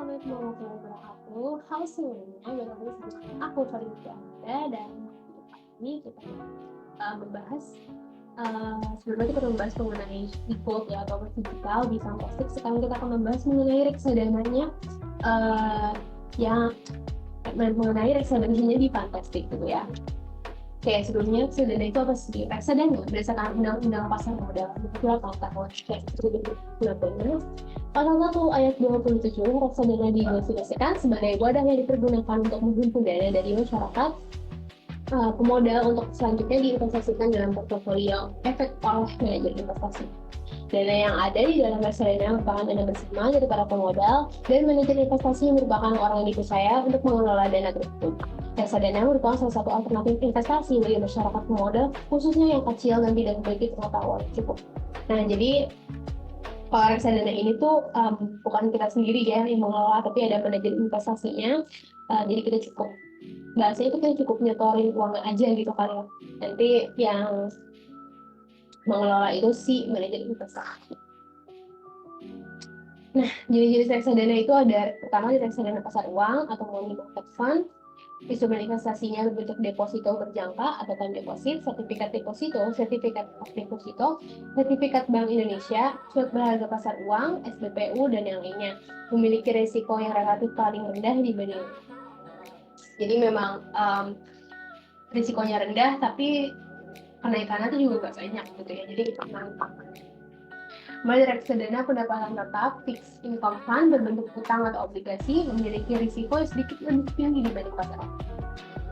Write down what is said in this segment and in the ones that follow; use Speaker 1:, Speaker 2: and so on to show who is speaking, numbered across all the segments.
Speaker 1: Assalamualaikum warahmatullahi wabarakatuh. Halo semuanya, balik lagi sama aku Farida dan ini kita membahas sebelumnya kita membahas mengenai e-code ya atau digital di Fantastic. Sekarang kita akan membahas mengenai reksadananya yang mengenai reksadananya di Fantastic gitu ya. Oke, sebelumnya reksadana itu apa sih? Reksadana berdasarkan Undang-Undang Pasar Modal Nomor 8 Tahun 2020. Pasal 1 ayat 27, reksadana didefinisikan sebagai wadah yang dipergunakan untuk menghimpun dana dari masyarakat pemodal untuk selanjutnya diinvestasikan dalam portofolio efek oleh manajer investasi. Dana yang ada di dalam reksadana merupakan dana bersama dari para pemodal dan manajer investasi merupakan orang yang dipercaya untuk mengelola dana tersebut. Reksadana merupakan salah satu alternatif investasi bagi masyarakat pemodal, khususnya yang kecil dan tidak memiliki pengetahuan cukup. Nah, jadi kalau reksadana ini tuh bukan kita sendiri ya yang mengelola, tapi ada manajer investasinya. Jadi kita cukup bahasanya itu kita cukup nyetorin uangnya aja gitu kali ya. Nanti yang mengelola itu si manajer investasi. Nah, jenis-jenis reksadana itu ada pertama di reksadana pasar uang atau money market fund. Instrumen investasinya berbentuk deposito berjangka atau time deposit, sertifikat deposito, sertifikat deposito, sertifikat Bank Indonesia, surat berharga pasar uang, SBPU, dan yang lainnya. Memiliki risiko yang relatif paling rendah dibanding. Jadi memang risikonya rendah, tapi kenaikannya itu juga gak banyak gitu ya. Jadi memang mulai dari reksadana pendapatan tetap, fixed income fund berbentuk utang atau obligasi, memiliki risiko yang sedikit lebih tinggi dibanding pasar uang.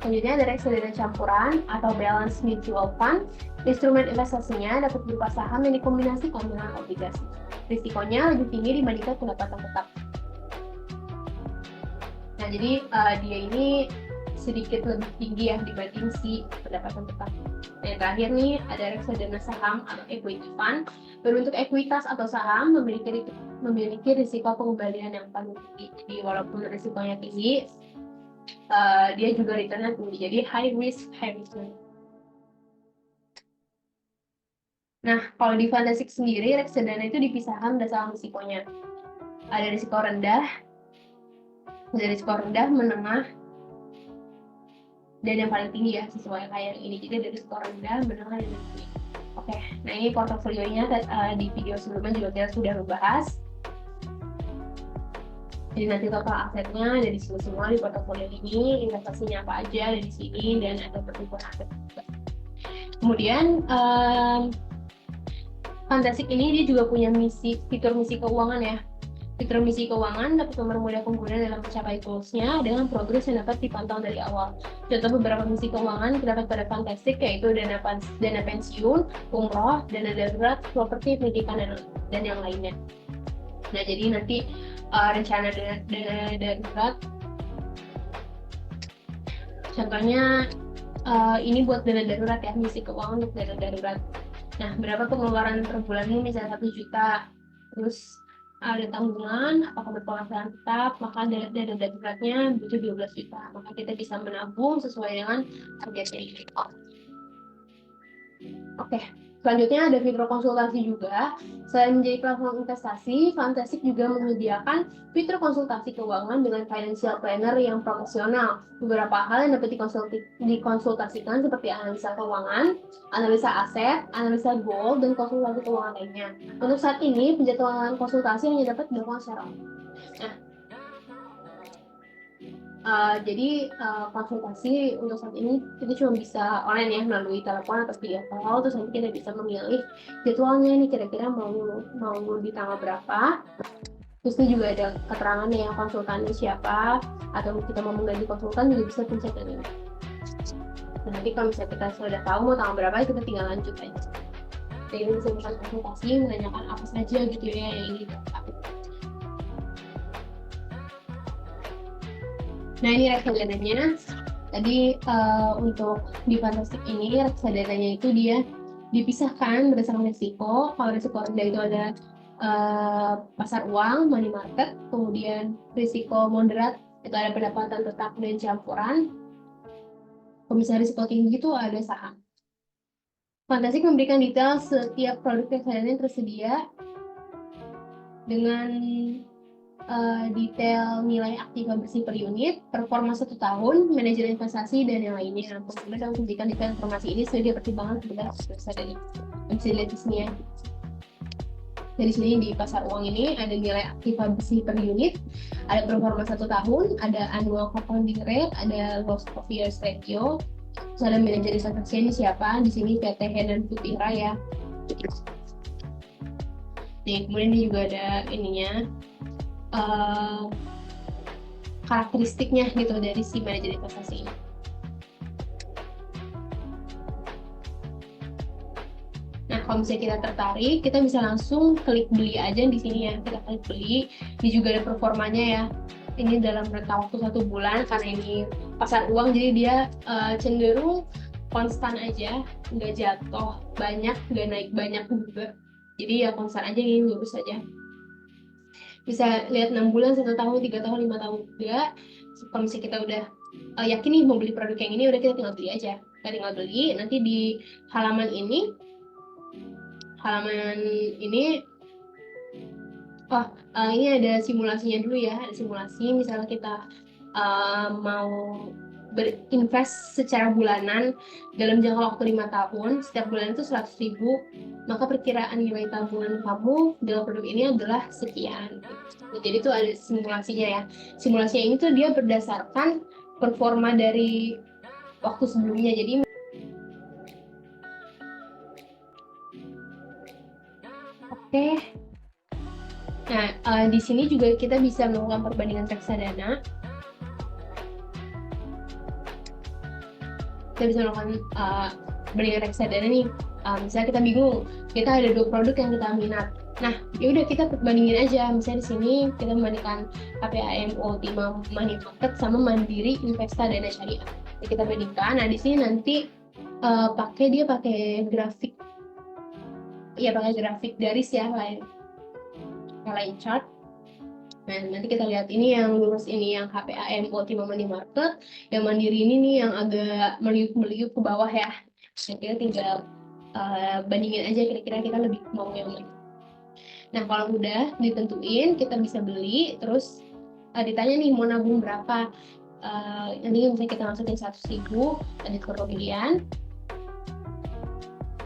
Speaker 1: Selanjutnya ada reksadana campuran atau balance mutual fund. Instrumen investasinya dapat berupa saham yang dikombinasikan dengan obligasi. Risikonya lebih tinggi dibandingkan pendapatan tetap. Nah, jadi dia ini sedikit lebih tinggi ya dibanding si pendapatan tetap. Nah, yang terakhir nih ada reksadana saham atau equity fund. Berbentuk ekuitas atau saham memiliki risiko pengembalian yang paling tinggi. Jadi walaupun risikonya tinggi, dia juga returnnya tinggi. Jadi high risk, high return. Nah, kalau di Fantastic sendiri, reksadana itu dipisahkan berdasarkan risikonya. Ada risiko rendah, menengah, dan yang paling tinggi ya, sesuai kayak ini. Jadi ada risiko rendah, menengah, dan tinggi. Oke, nah ini portofolionya di video sebelumnya juga kita sudah membahas. Jadi nanti total asetnya ada di sini semua di portofolio ini, investasinya apa aja ada di sini, dan ada pertumbuhan aset juga. Kemudian Fantastic ini dia juga punya fitur misi keuangan ya. Fitur misi keuangan dapat mempermudah pengguna dalam mencapai goals-nya dengan progres yang dapat dipantau dari awal. Contoh beberapa misi keuangan terdapat pada Fantastic yaitu dana pensiun, umroh, dana darurat, properti, pendidikan, dan yang lainnya. Nah, jadi nanti rencana dana darurat, contohnya ini buat dana darurat ya, misi keuangan untuk dana darurat. Nah, berapa pengeluaran per bulannya misalnya 1 juta, terus ada tanggungan, apakah berpenghasilan tetap, maka dana daruratnya butuh 12 juta. Maka kita bisa menabung sesuai dengan targetnya ini. Oke, selanjutnya ada fitur konsultasi juga. Selain menjadi platform investasi, Fantastic juga menyediakan fitur konsultasi keuangan dengan financial planner yang profesional. Beberapa hal yang dapat dikonsultasikan seperti analisa keuangan, analisa aset, analisa goal, dan konsultasi keuangan lainnya. Untuk saat ini, penjadwalan konsultasi hanya dapat dilakukan secara online. Nah, jadi konsultasi untuk saat ini kita cuma bisa online ya melalui telepon atau video call, terus nanti kita bisa memilih jadwalnya nih kira-kira mau di tanggal berapa. Terus ini juga ada keterangannya yang konsultannya siapa, atau kita mau mengganti konsultan juga bisa pencet ini. Dan nanti kalau misalnya kita sudah tahu mau tanggal berapa, kita tinggal lanjut aja. Jadi bisa konsultasi menanyakan apa saja gitu ya yang ingin kita. Nah, ini reksadananya. Tadi untuk di Fantastic ini reksadananya itu dia dipisahkan berdasarkan risiko. Kalau risiko rendah itu ada pasar uang, money market, kemudian risiko moderat itu ada pendapatan tetap dan campuran. Kalau misalnya risiko tinggi itu ada saham. Fantastic memberikan detail setiap produk reksadana yang tersedia dengan detail nilai aktiva bersih per unit, performa 1 tahun, manajemen investasi, dan yang lainnya. Pengguna dapat memberikan detail informasi ini sebagai pertimbangan kepada besar dari bisa dilihat di sini ya. Dari sini di pasar uang ini ada nilai aktiva bersih per unit, ada performa 1 tahun, ada annual compounding rate, ada loss of years ratio, terus ada manajer transaksi ini siapa? Di sini PT Henan Putih Raya. Nih, kemudian ini juga ada ininya. Karakteristiknya gitu dari si manajer investasi ini. Nah, kalau misalnya kita tertarik, kita bisa langsung klik beli aja di sini ya. Kita klik beli. Ini juga ada performanya ya. Ini dalam rentang waktu 1 bulan karena ini pasar uang, jadi dia cenderung konstan aja, nggak jatuh banyak, nggak naik banyak juga. Jadi ya konstan aja, ini lurus aja. Bisa lihat 6 bulan, 1 tahun, 3 tahun, 5 tahun juga. Kalau misalnya kita udah yakin nih mau beli produk yang ini, udah kita tinggal beli aja. Kita tinggal beli, nanti di halaman ini ini ada simulasinya dulu ya. Ada simulasi, misalnya kita mau berinvest secara bulanan dalam jangka waktu 5 tahun, setiap bulan itu 100.000, maka perkiraan nilai tabungan kamu dalam produk ini adalah sekian. Jadi itu ada simulasinya ya. Simulasinya ini tuh dia berdasarkan performa dari waktu sebelumnya. Jadi oke. Nah, di sini juga kita bisa melakukan perbandingan reksadana. Kita bisa melakukan perbandingan reksadana nih. Misalnya kita bingung, kita ada 2 produk yang kita minat. Nah, yaudah kita bandingin aja. Misalnya di sini kita membandingkan KPAM Ultima Money Market sama Mandiri Investa Dana Syariah. Jadi kita bandingkan. Nah, di sini nanti pakai grafik. Iya, pakai grafik garis ya, line chart. Nah, nanti kita lihat ini yang lurus ini yang KPAM Ultima Money Market, yang Mandiri ini nih yang agak meliuk-meliuk ke bawah ya. Nah, kita tinggal bandingin aja kira-kira kita lebih mau yang mana. Nah, kalau udah ditentuin, kita bisa beli, terus ditanya nih mau nabung berapa. Nanti misalnya kita masukin 100.000, lanjut ke pembelian.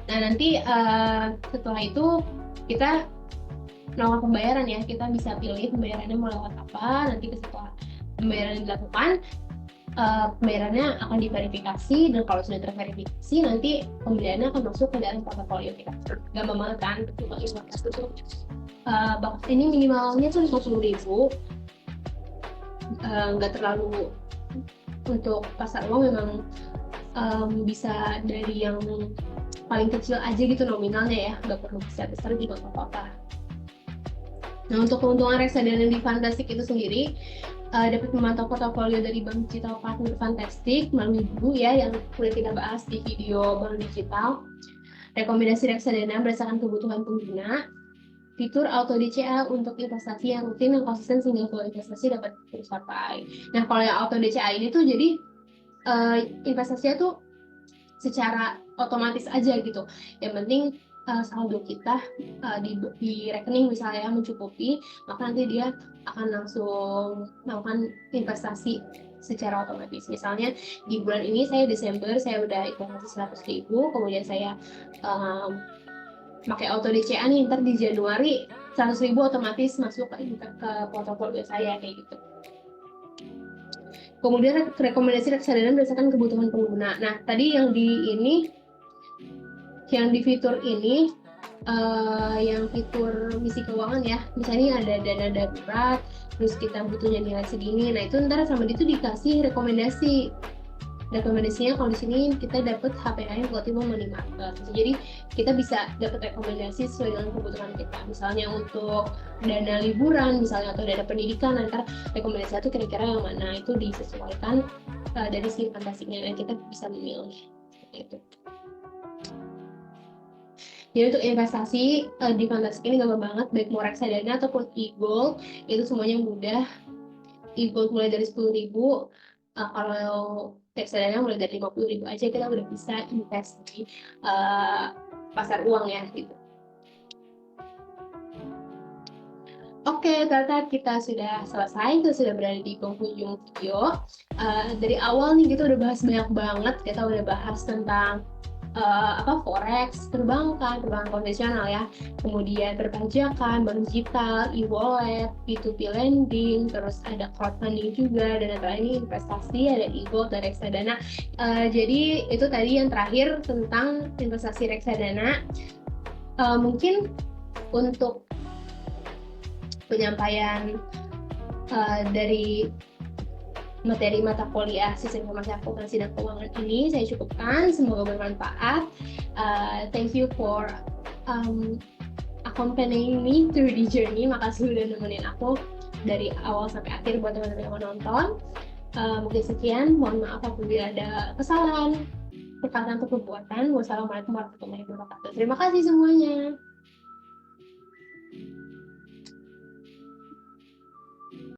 Speaker 1: Nah, nanti setelah itu kita melakukan pembayaran ya. Kita bisa pilih pembayarannya mau lewat apa. Nanti setelah pembayaran dilakukan, pembayarannya akan diverifikasi, dan kalau sudah terverifikasi nanti pembeliannya akan masuk ke dalam portofolio kita. Gampang banget kan? Ini minimalnya tuh 50.000. Nggak terlalu, untuk pasar uang memang bisa dari yang paling kecil aja gitu nominalnya ya, nggak perlu besar-besar juga nggak apa-apa. Nah, untuk keuntungan reksadana di Fantastic itu sendiri, dapat memantau portofolio dari bank digital partner Fantastic melalui buku ya yang sudah kita bahas di video bank digital. Rekomendasi reksadana berdasarkan kebutuhan pengguna, fitur auto DCA untuk investasi yang rutin dan konsisten sehingga flow investasi dapat tercapai. Nah, kalau yang auto DCA ini tuh jadi investasinya tuh secara otomatis aja gitu. Yang penting saldo kita di rekening misalnya mencukupi, maka nanti dia akan langsung melakukan investasi secara otomatis. Misalnya di bulan ini saya Desember saya udah investasi 100.000, kemudian saya pakai auto DCA nih, ntar di Januari 100.000 otomatis masuk ke portofolio saya kayak gitu. Kemudian rekomendasi reksadana berdasarkan kebutuhan pengguna. Nah, tadi yang di fitur ini, yang fitur misi keuangan ya, misalnya ada dana darurat, terus kita butuhnya nilai segini. Nah, itu ntar sama itu dikasih rekomendasi. Rekomendasinya kalau di sini kita dapat HPA Ultima Money Market. Jadi kita bisa dapat rekomendasi sesuai dengan kebutuhan kita. Misalnya untuk dana liburan, misalnya atau dana pendidikan, nanti rekomendasi itu kira-kira yang mana itu disesuaikan dari si Fantasticnya dan kita bisa memilih seperti itu. Jadi untuk investasi di Fantastic ini gampang banget, baik mau reksadana ataupun e-gold itu semuanya mudah. E-gold mulai dari 10.000. Kalau reksadana mulai dari 50.000 aja kita udah bisa invest di pasar uang ya gitu. Oke, ternyata kita sudah selesai, kita sudah berada di penghujung video. Dari awal nih kita udah bahas banyak banget, kita udah bahas tentang forex, perbankan konvensional ya, kemudian perpajakan, bank digital, e-wallet, P2P lending, terus ada crowdfunding juga, dan yang terakhir ini investasi, ada e-gold dan reksadana. Jadi itu tadi yang terakhir tentang investasi reksadana. Mungkin untuk penyampaian dari materi mata kuliah sistem informasi akuntansi dan keuangan ini saya cukupkan, semoga bermanfaat. Thank you for accompanying me through the journey. Makasih udah nemenin aku dari awal sampai akhir buat teman-teman yang menonton. Mungkin sekian, mohon maaf apabila ada kesalahan, perkataan atau perbuatan. Wassalamualaikum warahmatullahi wabarakatuh. Terima kasih semuanya.